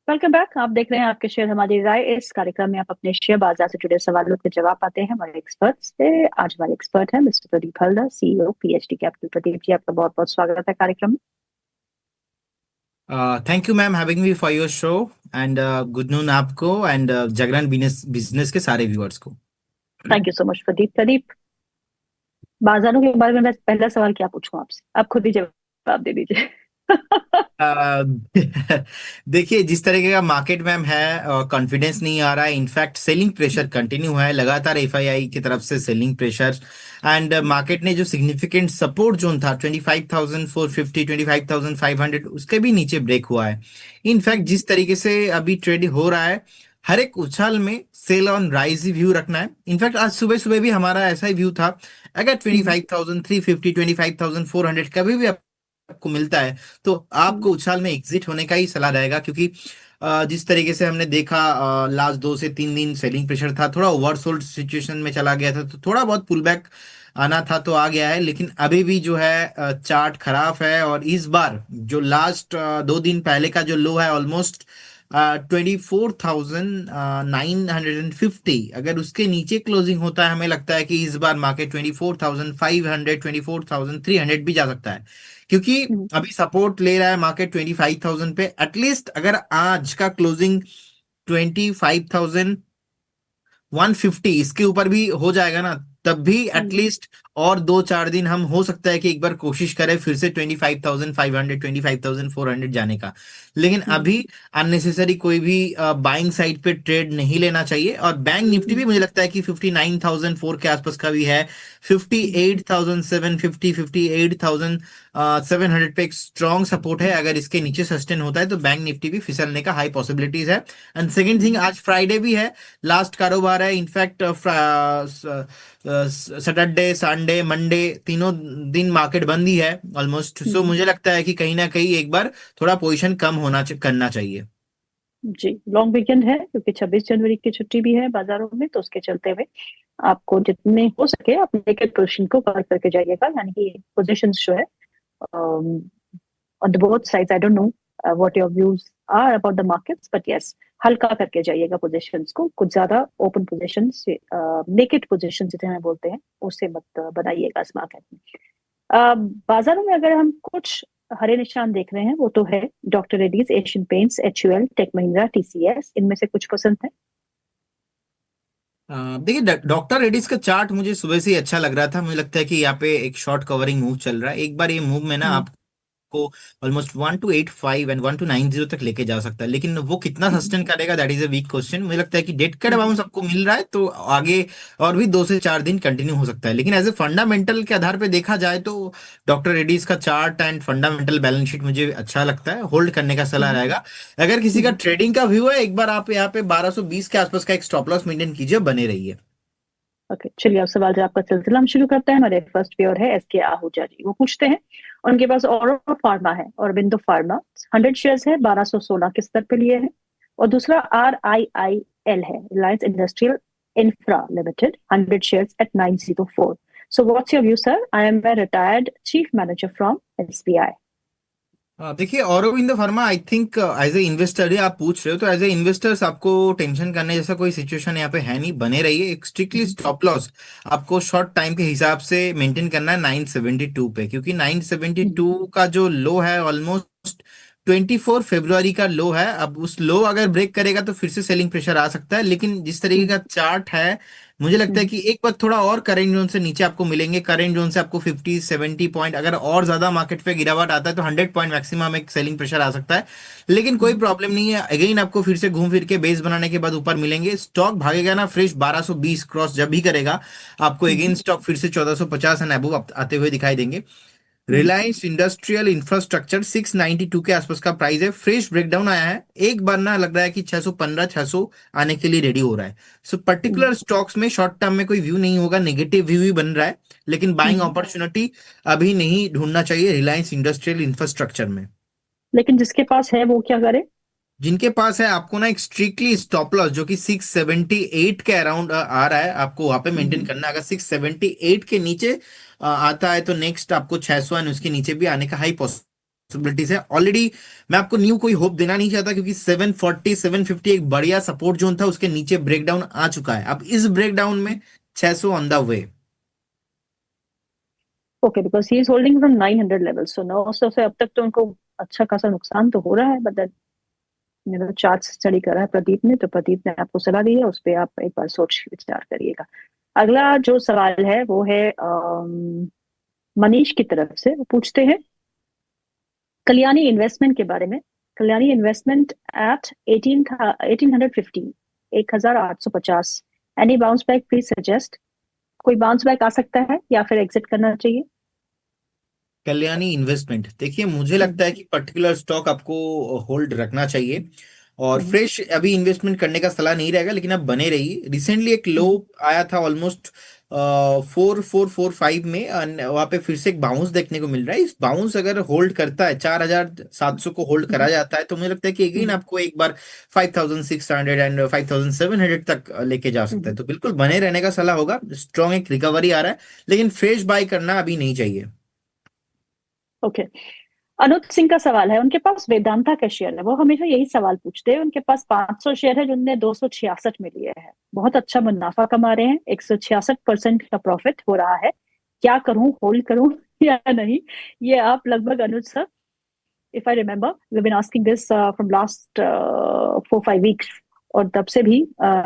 Welcome back. आप देख रहे हैं आपके शेयर हमारी राय। इस कार्यक्रम में आप अपने शेयर बाजार से जुड़े सवालों के जवाब पाते हैं हमारे एक्सपर्ट से। आज हमारे एक्सपर्ट हैं mister Pradeep Haldar, CEO PhD capital. Pradeep ji, आपका बहुत बहुत स्वागत है कार्यक्रम में। Thank you ma'am having me for your show and good noon आपको एंड जागरण बिजनेस बिजनेस के सारे व्यूअर्स को। Thank you so much Pradeep. Pradeep, बाजारों के बारे में मैं पहला सवाल क्या पूछूं आपसे, आप खुद ही जवाब दे दीजिए। अ, देखिए, जिस तरीके का मार्केट मैम है, कॉन्फिडेंस नहीं आ रहा है। इनफैक्ट सेलिंग प्रेशर कंटिन्यू है, लगातार एफआईआई की तरफ से सेलिंग प्रेशर। एंड मार्केट ने जो सिग्निफिकेंट सपोर्ट जोन था 25,450 25,500, उसके भी नीचे ब्रेक हुआ है। इनफैक्ट जिस तरीके से अभी ट्रेड हो रहा है, हर एक उछाल में सेल ऑन राइज ही व्यू रखना है। इनफैक्ट आज सुबह सुबह भी हमारा ऐसा ही व्यू था। अगर 25,350 25,400 कभी भी आपको मिलता है तो आपको उछाल में एग्जिट होने का ही सलाह रहेगा, क्योंकि जिस तरीके से हमने देखा, लास्ट 2 से 3 दिन सेलिंग प्रेशर था, थोड़ा ओवरसोल्ड सिचुएशन में चला गया था, तो थोड़ा बहुत पुल बैक आना था तो आ गया है। लेकिन अभी भी जो है चार्ट खराब है, और इस बार जो लास्ट 2 दिन पहले का जो लो है ऑलमोस्ट 24,950, अगर उसके नीचे क्लोजिंग होता है, हमें लगता है कि इस बार मार्केट 24,500 24,300 भी जा सकता है, क्योंकि अभी सपोर्ट ले रहा है मार्केट 25,000 पे। एटलीस्ट अगर आज का क्लोजिंग 25,150 इसके ऊपर भी हो जाएगा ना, तब भी एटलीस्ट और 2-4 दिन हम हो सकता है कि एक बार कोशिश करें फिर से 25,500 25,400 जाने का। लेकिन अभी अननेसेसरी कोई भी बाइंग साइड पे ट्रेड नहीं लेना चाहिए। और बैंक निफ्टी भी मुझे लगता है कि 59,004 के आसपास का भी है। 58,750 58,700 पे एक स्ट्रॉन्ग सपोर्ट है। अगर इसके नीचे सस्टेन होता है तो बैंक निफ्टी भी फिसलने का हाई पॉसिबिलिटीज है। एंड सेकेंड थिंग, आज फ्राइडे भी है, लास्ट कारोबार है। इनफैक्ट सैटरडे संडे मंडे तीनों दिन मार्केट बंद ही है ऑलमोस्ट। सो मुझे लगता है कि कहीं ना कहीं एक बार थोड़ा पोजीशन कम करना चाहिए। जी, लॉन्ग वीकेंड है क्योंकि 26 जनवरी की छुट्टी भी है बाजारों में, तो उसके चलते हुए आपको जितने हो सके अपने नेकेड पोजीशन को कवर करके जाइएगा। यानी कि पोजीशंस जो है on the both sides, I don't know what your views are about the markets, but yes, हल्का करके जाइएगा पोजीशंस को। कुछ ज्यादा ओपन पोजीशंस, नेकेड पोजीशन जिसे हम बोलते हैं, उससे मत बनाइएगा इस मार्केट में। बाजारों में अगर हम कुछ हरे निशान देख रहे हैं, वो तो है doctor Reddy's, Asian Paints, HUL, Tech Mahindra, TCS. इनमें से कुछ पसंद है? देखिए, डॉक्टर रेड्डीज का चार्ट मुझे सुबह से ही अच्छा लग रहा था। मुझे लगता है कि यहाँ पे एक शॉर्ट कवरिंग मूव चल रहा है। एक बार ये मूव में ना हम्म, आप को ऑलमोस्ट 1285 एंड 1290 तक लेके जा सकता है, लेकिन वो कितना हम्म, सस्टेन करेगा, that is a weak question. मुझे लगता है कि डेट का बाउंस आपको मिल रहा है तो आगे और भी 2 से 4 दिन कंटिन्यू हो सकता है। लेकिन एज ए फंडामेंटल के आधार पे देखा जाए तो डॉक्टर रेड्डीज का chart and fundamental balance sheet मुझे अच्छा लगता है, होल्ड करने का सलाह हम्म, रहेगा। अगर किसी का हम्म। ट्रेडिंग का व्यू है, एक बार आप यहाँ पे 1220 के आसपास का एक स्टॉप लॉस मेंटेन कीजिए, बने रहिए। ओके, चलिए अब सवाल जवाब का सिलसिला हम शुरू करते हैं। हमारे फर्स्ट व्यूअर है एस के आहूजा जी। वो पूछते हैं, उनके पास औरो फार्मा है और बिंदु फार्मा 100 शेयर्स है, 1216 के स्तर पे लिए है। और दूसरा RIIL है, Reliance industrial infra limited, 100 shares at 904। So what's your view sir? I am a retired chief manager from SBI। देखिए, Aurobindo pharma I think as a investor ही आप पूछ रहे हो, तो एज ए इन्वेस्टर्स आपको टेंशन करने जैसा कोई सिचुएशन यहाँ पे है नहीं, बने रहिए। एक स्ट्रिक्टली स्टॉप लॉस आपको शॉर्ट टाइम के हिसाब से मेंटेन करना है 972 पे, क्योंकि 972 का जो लो है ऑलमोस्ट 24 फरवरी का लो है। अब उस लो अगर ब्रेक करेगा तो फिर से सेलिंग प्रेशर आ सकता है। लेकिन जिस तरीके का चार्ट है, मुझे लगता है कि एक बार थोड़ा और करेंट जोन से नीचे आपको मिलेंगे। करेंट जोन से आपको 50-70 पॉइंट, अगर और ज्यादा मार्केट पे गिरावट आता है तो 100 पॉइंट मैक्सिमम एक सेलिंग प्रेशर आ सकता है। लेकिन कोई प्रॉब्लम नहीं है, अगेन आपको फिर से घूम फिर के बेस बनाने के बाद ऊपर मिलेंगे। स्टॉक भागेगा ना फ्रेश 1220 क्रॉस जब भी करेगा, आपको अगेन स्टॉक फिर से 1450 एंड अबव आते हुए दिखाई देंगे। रिलायंस इंडस्ट्रियल इंफ्रास्ट्रक्चर 692 के आसपास का प्राइस है। फ्रेश ब्रेकडाउन आया है, एक बार ना लग रहा है कि 615 600 आने के लिए रेडी हो रहा है। सो पर्टिकुलर स्टॉक्स में शॉर्ट टर्म में कोई व्यू नहीं होगा, नेगेटिव व्यू ही बन रहा है। लेकिन बाइंग अपॉर्चुनिटी अभी नहीं ढूंढना चाहिए रिलायंस इंडस्ट्रियल इंफ्रास्ट्रक्चर में। लेकिन जिसके पास है वो क्या करे? जिनके पास है, आपको ना एक स्ट्रिक्टली स्टॉप लॉस जो कि 678 के अराउंड आ रहा है, आपको वहां पे मेंटेन करना है। अगर 678 के नीचे आता है तो नेक्स्ट आपको 600 एंड उसके नीचे भी आने का हाई पॉसिबिलिटी पॉसिबिलिटीज है ऑलरेडी। मैं आपको न्यू कोई होप देना नहीं चाहता, क्योंकि 740 750 एक बढ़िया सपोर्ट जोन था, उसके नीचे ब्रेकडाउन आ चुका है। अब इस ब्रेकडाउन में 600 on the way. Okay, because he is holding from 900 level, so 900 से अब तक तो उनको अच्छा खासा नुकसान तो हो रहा है, बट मेरा चार्ट स्टडी करा है प्रदीप ने, तो प्रदीप ने आपको सलाह दी है, उस पर आप एक बार सोच विचार करिएगा। अगला जो सवाल है वो है मनीष की तरफ से। वो पूछते हैं कल्याणी इन्वेस्टमेंट के बारे में। Kalyani investment at 1850, 1850, any bounce back please suggest. कोई बाउंस बैक आ सकता है या फिर एग्जिट करना चाहिए? कल्याणी इन्वेस्टमेंट, देखिए मुझे लगता है कि पर्टिकुलर स्टॉक आपको होल्ड रखना चाहिए, और हम्म फ्रेश अभी इन्वेस्टमेंट करने का सलाह नहीं रहेगा, लेकिन आप बने रहिए। रिसेंटली एक लो हम्म आया था ऑलमोस्ट 4445 में, वहां पे फिर से एक बाउंस देखने को मिल रहा है। इस बाउंस अगर होल्ड करता है, 4700 को होल्ड करा हम्म जाता है, तो मुझे लगता है कि अगेन हम्म आपको एक बार 5600 एंड 5700 तक लेके जा सकता है। हम्म तो बिल्कुल बने रहने का सलाह होगा। स्ट्रॉन्ग एक रिकवरी आ रहा है, लेकिन फ्रेश बाय करना अभी नहीं चाहिए। ओके। अनुज सिंह का सवाल है, उनके पास वेदांता का शेयर है। वो हमेशा यही सवाल पूछते हैं। उनके पास 500 शेयर है जिनने 266 में लिए हैं। बहुत अच्छा मुनाफा कमा रहे हैं, 166% का प्रॉफिट हो रहा है। क्या करूं, होल्ड करूं या नहीं? ये आप लगभग Anuj sir, if I remember we been asking this from last 4-5 weeks, और तब से भी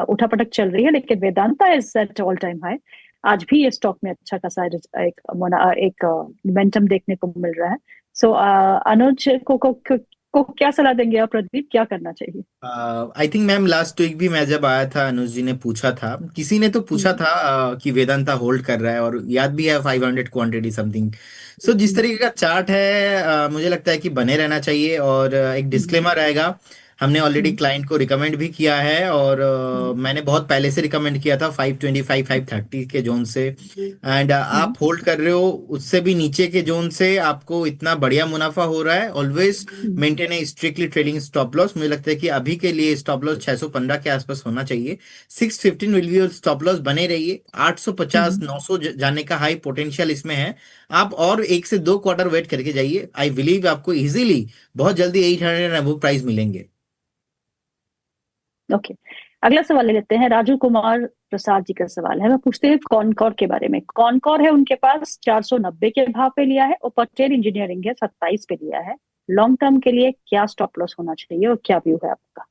उठापटक चल रही है, लेकिन Vedanta is at all time high. आज भी ये स्टॉक में अच्छा खासा एक मोमेंटम देखने को मिल रहा है। सो अनुज को क्या सलाह देंगे आप प्रदीप, क्या करना चाहिए? I think ma'am last week भी मैं जब आया था, अनुज जी ने पूछा था, किसी ने तो पूछा हम्म था कि वेदांता होल्ड कर रहा है, और याद भी है 500 क्वांटिटी समथिंग। सो जिस हम्म तरीके का चार्ट है, मुझे लगता है कि बने रहना चाहिए। और एक हम्म डिस्क्लेमर रहेगा, हमने ऑलरेडी हम्म क्लाइंट को रिकमेंड भी किया है, और हम्म मैंने बहुत पहले से रिकमेंड किया था 525 530 के जोन से। एंड आप हम्म होल्ड कर रहे हो उससे भी नीचे के जोन से, आपको इतना बढ़िया मुनाफा हो रहा है। ऑलवेज हम्म मेंटेन ए स्ट्रिक्टली ट्रेडिंग स्टॉप लॉस। मुझे लगता है कि अभी के लिए स्टॉप लॉस 615 के आसपास होना चाहिए। 615 will be your stop loss, बने रहिए। 850 हम्म 900 जाने का हाई पोटेंशियल इसमें है। आप और 1 से 2 क्वार्टर वेट करके जाइए, आई बिलीव आपको इजीली बहुत जल्दी 800 अबव प्राइस मिलेंगे। ओके। अगला सवाल ले लेते हैं, राजू कुमार प्रसाद जी का सवाल है। वो पूछते हैं कॉनकॉर के बारे में। कॉनकॉर है उनके पास 490 के भाव पे लिया है, और पटेल इंजीनियरिंग है 27 पे लिया है। लॉन्ग टर्म के लिए क्या स्टॉप लॉस होना चाहिए और क्या व्यू है आपका?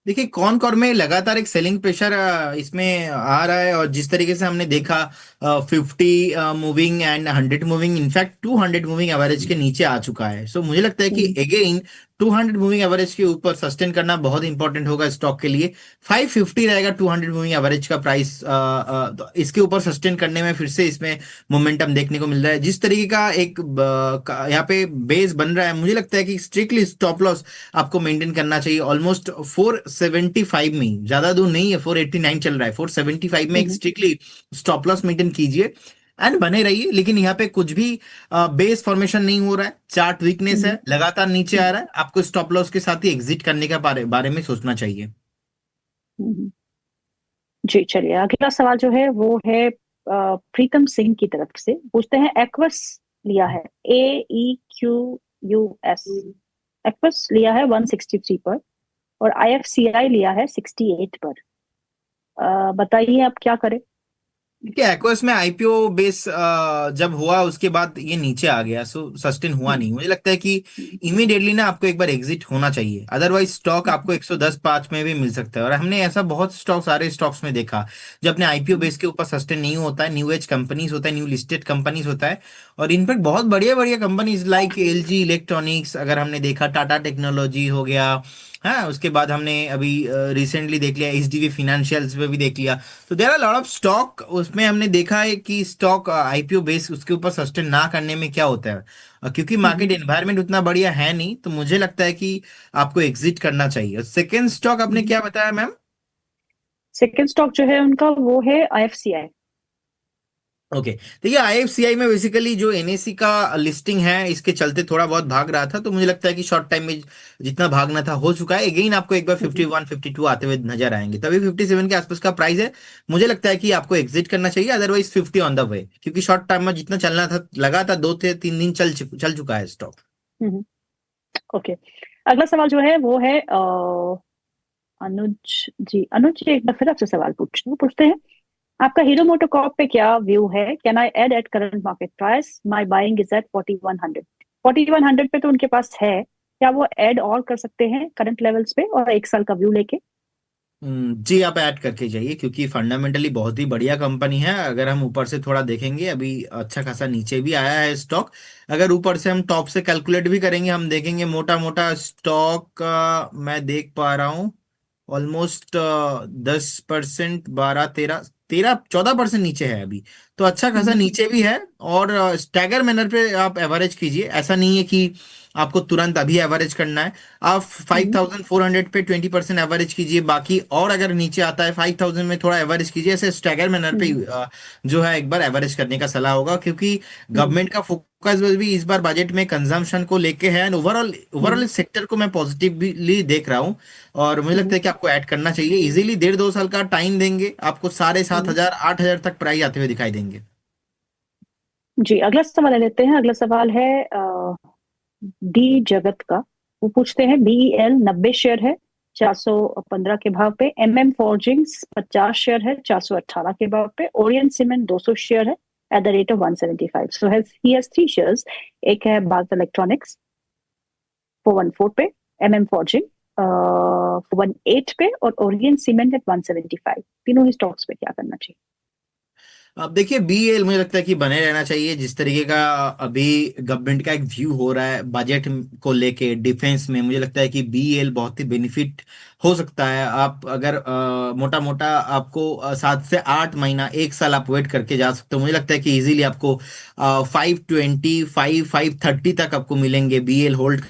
देखिए कौन कौन में लगातार एक सेलिंग प्रेशर इसमें आ रहा है, और जिस तरीके से हमने देखा 50 moving and 100 moving, in fact 200 moving average के नीचे आ चुका है। सो मुझे लगता है कि हम्म अगेन 200 मूविंग एवरेज के ऊपर सस्टेन करना बहुत इंपॉर्टेंट होगा स्टॉक के लिए। 550 रहेगा 200 मूविंग एवरेज का प्राइस। तो इसके ऊपर सस्टेन करने में फिर से इसमें मोमेंटम देखने को मिल रहा है। जिस तरीके का एक यहाँ पे बेस बन रहा है, मुझे लगता है कि स्ट्रिक्टली स्टॉप लॉस आपको मेंटेन करना चाहिए। ऑलमोस्ट 475 में, ज्यादा दूर नहीं है, 489 चल रहा है, 475 में एक हम्म स्ट्रिक्टली स्टॉप लॉस मेंटेन कीजिए एंड बने रहिए। लेकिन यहाँ पे कुछ भी बेस फॉर्मेशन नहीं हो रहा है, चार्ट वीकनेस हम्म है, लगातार नीचे आ हम्म रहा है, आपको स्टॉप लॉस के साथ ही एग्जिट करने का बारे में सोचना चाहिए। हम्म। जी चलिए, अगला सवाल जो है वो है प्रीतम सिंह की तरफ से। पूछते हैं एक्वस लिया है, AEQUS, एक्वस लिया है 163 पर, और IFCI लिया है 68 पर। बताइए आप क्या करें? देखिए एक्वस में आईपीओ बेस जब हुआ उसके बाद ये नीचे आ गया, सो सस्टेन हुआ हम्म नहीं। मुझे लगता है कि हम्म इमीडिएटली ना आपको एक बार एग्जिट होना चाहिए, अदरवाइज स्टॉक हम्म आपको 110 5 में भी मिल सकता है। और हमने ऐसा बहुत स्टॉक, सारे स्टॉक्स में देखा, जो अपने आईपीओ हम्म बेस के ऊपर सस्टेन नहीं होता है। न्यू एज कंपनीज होता है, न्यू लिस्टेड कंपनीज होता है, और इनफैक्ट बहुत बढ़िया बढ़िया कंपनीज लाइक एलजी इलेक्ट्रॉनिक्स, अगर हमने देखा टाटा टेक्नोलॉजी हो गया, हाँ उसके बाद हमने अभी रिसेंटली देख लिया एचडीबी फिनेंशियल्स में भी देख लिया। तो there are lot of stock, उसमें हमने देखा है कि स्टॉक आईपीओ बेस उसके ऊपर सस्टेन ना करने में क्या होता है, क्योंकि मार्केट हम्म एनवायरनमेंट उतना बढ़िया है नहीं, तो मुझे लगता है कि आपको एग्जिट करना चाहिए। सेकेंड स्टॉक आपने क्या बताया मैम? सेकेंड स्टॉक जो है उनका वो है IFCI। ओके, देखिए आईएफसीआई में बेसिकली जो एनएसी का लिस्टिंग है, इसके चलते थोड़ा बहुत भाग रहा था, तो मुझे लगता है कि शॉर्ट टाइम में जितना भागना था हो चुका है। अगेन आपको एक बार 51 52 आते हुए नजर आएंगे, तभी 57 के आसपास का प्राइस है। मुझे लगता है कि आपको एग्जिट करना चाहिए, अदरवाइज 50 ऑन द वे, क्योंकि शॉर्ट टाइम में जितना चलना था लगा था, 2 से 3 दिन चल चुका है स्टॉक। ओके, अगला सवाल जो है वो है अनुज जी एक बार फिर आपसे सवाल पूछते हैं। आपका हीरो मोटोकॉर्प पे क्या व्यू है? Can I add at current market price? My buying is at 4100। 4100 पे तो उनके पास है, क्या वो ऐड और कर सकते हैं करंट लेवल्स पे और एक साल का व्यू लेके? जी आप ऐड करके जाइए, क्योंकि फंडामेंटली बहुत ही बढ़िया कंपनी है। अगर हम ऊपर से थोड़ा देखेंगे, अभी अच्छा खासा नीचे भी आया है स्टॉक। अगर ऊपर से हम टॉप से कैलकुलेट भी करेंगे, हम देखेंगे मोटा मोटा स्टॉक मैं देख पा रहा हूँ ऑलमोस्ट 10%, 12, 13, 14% नीचे है अभी। तो अच्छा खासा हम्म। नीचे भी है। और स्टैगर मैनर पे आप एवरेज कीजिए, ऐसा नहीं है कि आपको तुरंत अभी एवरेज करना है। आप हम्म। 5400 पे 20% एवरेज कीजिए, बाकी और अगर नीचे आता है 5000 में थोड़ा एवरेज कीजिए। ऐसे स्टैगर मैनर पे हम्म। जो है एक बार एवरेज करने का सलाह होगा, क्योंकि हम्म। गवर्नमेंट का फोकस भी इस बार बजट में कंजम्पशन को लेके है। एंड ओवरऑल ओवरऑल हम्म। इस सेक्टर को मैं पॉजिटिवली देख रहा हूँ। और मुझे लगता हम्म। है कि आपको ऐड करना चाहिए। इजीली 1.5 2 साल का टाइम देंगे, आपको साढ़े सात हम्म। हजार 8000 तक प्राइस आते हुए दिखाई देंगे। जी, अगला सवाल ले लेते हैं। अगला सवाल है डी जगत का। वो पूछते हैं BEL 90 शेयर है 415 के भाव पे। MM फॉर्जिंग्स 50 शेयर है 418 के भाव पे। ओरियंट सीमेंट 200 शेयर है at the rate of 175। So he has 3 shares. एक है भारत इलेक्ट्रॉनिक्स 414 पे, MM फॉर्जिंग 418 पे, और ओरियंट सीमेंट एट 175। तीनों ही स्टॉक्स पे क्या करना चाहिए? अब देखिए BEL मुझे लगता है कि बने रहना चाहिए। जिस तरीके का अभी गवर्नमेंट का एक व्यू हो रहा है बजट को लेके डिफेंस में, मुझे लगता है कि BEL बहुत ही बेनिफिट हो सकता है। आप अगर मोटा मोटा आपको 7 से 8 महीना एक साल आप वेट करके जा सकते हो, मुझे लगता है कि इजीली आपको 525 530 तक आपको मिलेंगे BEL होल्ड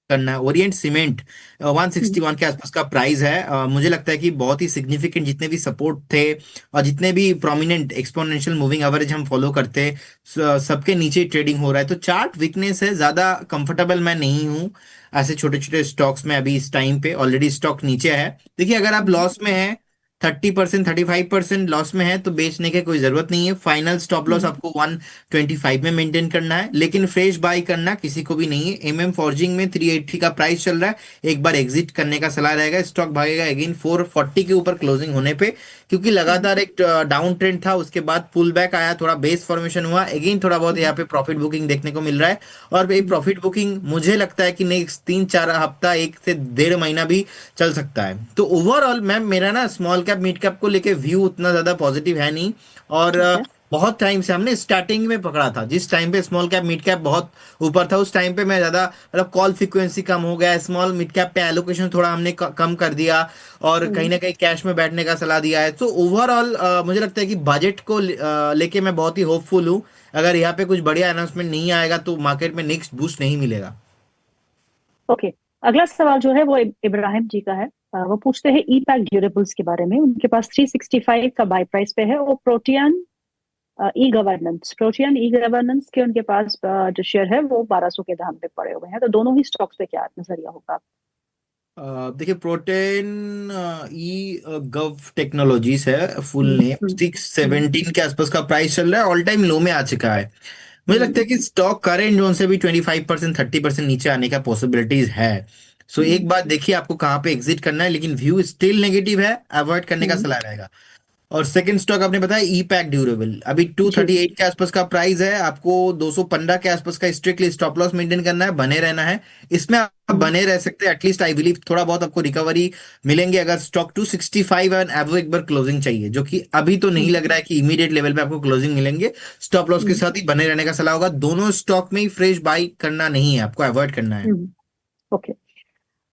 करना है। ओरिएंट सीमेंट 161 के आसपास का प्राइस है। मुझे लगता है कि बहुत ही सिग्निफिकेंट जितने भी सपोर्ट थे और जितने भी प्रोमिनेंट एक्सपोनेंशियल मूविंग एवरेज हम फॉलो करते हैं, सबके नीचे ट्रेडिंग हो रहा है। तो चार्ट वीकनेस है, ज्यादा कंफर्टेबल मैं नहीं हूँ ऐसे छोटे छोटे स्टॉक्स में अभी इस टाइम पे। ऑलरेडी स्टॉक नीचे है। देखिए अगर आप लॉस में है, 30% 35% लॉस में है, तो बेचने की कोई जरूरत नहीं है। फाइनल स्टॉप लॉस आपको 125 में मेंटेन करना है, लेकिन फ्रेश बाय करना किसी को भी नहीं है। फॉर्जिंग में 380 का प्राइस चल रहा है, एक बार एग्जिट करने का सलाह रहेगा। स्टॉक भागेगा अगेन 440 के ऊपर क्लोजिंग होने पे, क्योंकि लगातार एक डाउन ट्रेंड था, उसके बाद पुल बैक आया, थोड़ा बेस फॉर्मेशन हुआ अगेन, थोड़ा बहुत यहाँ पे प्रॉफिट बुकिंग देखने को मिल रहा है। और ये प्रॉफिट बुकिंग मुझे लगता है कि नेक्स्ट 3 4 हफ्ता, 1 से 1.5 महीना भी चल सकता है। तो ओवरऑल मैम मेरा ना स्मॉल कैप मिड कैप को लेके व्यू उतना ज्यादा पॉजिटिव है नहीं। और ओके। बहुत टाइम से हमने स्टार्टिंग में पकड़ा था, जिस टाइम पे स्मॉल कैप मिड कैप बहुत ऊपर था, उस टाइम पे मैं ज्यादा मतलब कॉल फ्रीक्वेंसी कम हो गया, स्मॉल मिड कैप पे एलोकेशन थोड़ा हमने कम कर दिया, और कहीं ना कहीं कैश में बैठने का सलाह दिया है। तो ओवरऑल मुझे लगता है कि बजट को लेके मैं बहुत ही होपफुल हूँ। अगर यहाँ पे कुछ बढ़िया अनाउंसमेंट नहीं आएगा तो मार्केट में नेक्स्ट बूस्ट नहीं मिलेगा। ओके, अगला सवाल जो है वो इब्राहिम जी का है। वो पूछते हैं ई पैक ड्यूरेबल्स के बारे में। उनके पास 365 का बाय प्राइस पे है। वो प्रोटियन ई गवर्नेंस के उनके पास जो शेयर है वो 1200 के दाम पे पड़े हुए हैं। तो दोनों ही स्टॉक्स पे क्या नजरिया होगा? देखिए प्रोटेन ई गव टेक्नोलॉजीज है फुल हम्म। नेम। हम्म। सिक्स हम्म। सेवनटीन के आसपास का प्राइस चल रहा है, ऑल टाइम लो में आ चुका है। मुझे लगता हम्म। है कि स्टॉक करेंट जोन से भी 25% 30% नीचे आने का पॉसिबिलिटीज है। सो हम्म। एक बात देखिए आपको कहाँ पे एग्जिट करना है, लेकिन व्यू स्टिल नेगेटिव है, अवॉइड करने का हम्म। सलाह रहेगा। और सेकंड स्टॉक आपने बताया ई पैक ड्यूरेबल, अभी जी। 238 के आसपास का प्राइस है। आपको 215 के आसपास का स्ट्रिक्टली स्टॉप लॉस मेंटेन करना है, बने रहना है इसमें। आप हम्म। बने रह सकते हैं, एटलीस्ट आई बिलीव थोड़ा बहुत आपको रिकवरी मिलेंगे अगर स्टॉक 265 एंड एवो एक बार क्लोजिंग चाहिए, जो कि अभी तो नहीं हम्म। लग रहा है कि इमीडिएट लेवल पे आपको क्लोजिंग मिलेंगे। स्टॉप लॉस के हम्म। साथ ही बने रहने का सलाह होगा। दोनों स्टॉक में ही फ्रेश बाई करना नहीं है, आपको अवॉइड करना है। हम्म। ओके,